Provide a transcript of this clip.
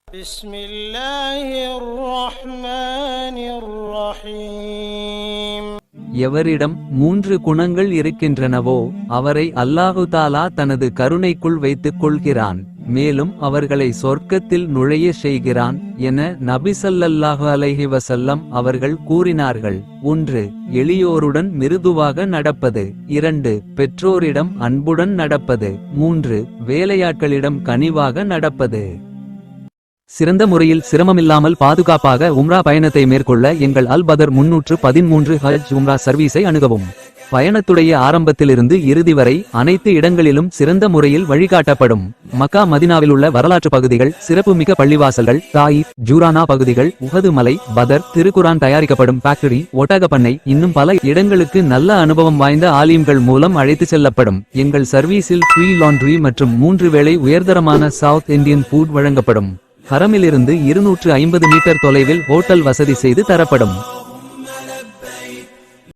بسم الله الرحمن الرحيم. எவரிடம் 3 குணங்கள் இருக்கின்றனவோ அவரை அல்லாஹு தாலா தனது கருணைக்குள் வைத்துக் கொள்கிறான், மேலும் அவர்களை சொர்க்கத்தில் நுழைய செய்கிறான் என நபி ஸல்லல்லாஹு அலைஹி வஸல்லம் அவர்கள் கூறினார்கள். 1. எளியோருடன் மிருதுவாக நடப்பது. 2. பெற்றோரிடம் அன்புடன் நடப்பது. 3. வேலையாட்களிடம் கனிவாக நடப்பது. சிறந்த முறையில் சிரமமில்லாமல் பாதுகாப்பாக உம்ரா பயணத்தை மேற்கொள்ள எங்கள் அல் பதர் 313 ஹஜ் உம்ரா சர்வீஸை அணுகவும். பயணத்துடைய ஆரம்பத்திலிருந்து இறுதி வரை அனைத்து இடங்களிலும் சிறந்த முறையில் வழிகாட்டப்படும். மக்கா மதினாவில் உள்ள வரலாற்று பகுதிகள், சிறப்புமிக்க பள்ளிவாசல்கள், தாயிஃப், ஜூரானா பகுதிகள், உஹது மலை, பதர், திருக்குரான் தயாரிக்கப்படும் ஃபேக்டரி, ஒட்டக பண்ணை, இன்னும் பல இடங்களுக்கு நல்ல அனுபவம் வாய்ந்த ஆலிம்கள் மூலம் அழைத்து செல்லப்படும். எங்கள் சர்வீஸில் ஃப்ரீ லாண்ட்ரி மற்றும் 3 வேளை உயர்தரமான சவுத் இந்தியன் ஃபுட் வழங்கப்படும். ஹரமிலிருந்து 250 மீட்டர் தொலைவில் ஹோட்டல் வசதி செய்து தரப்படும்.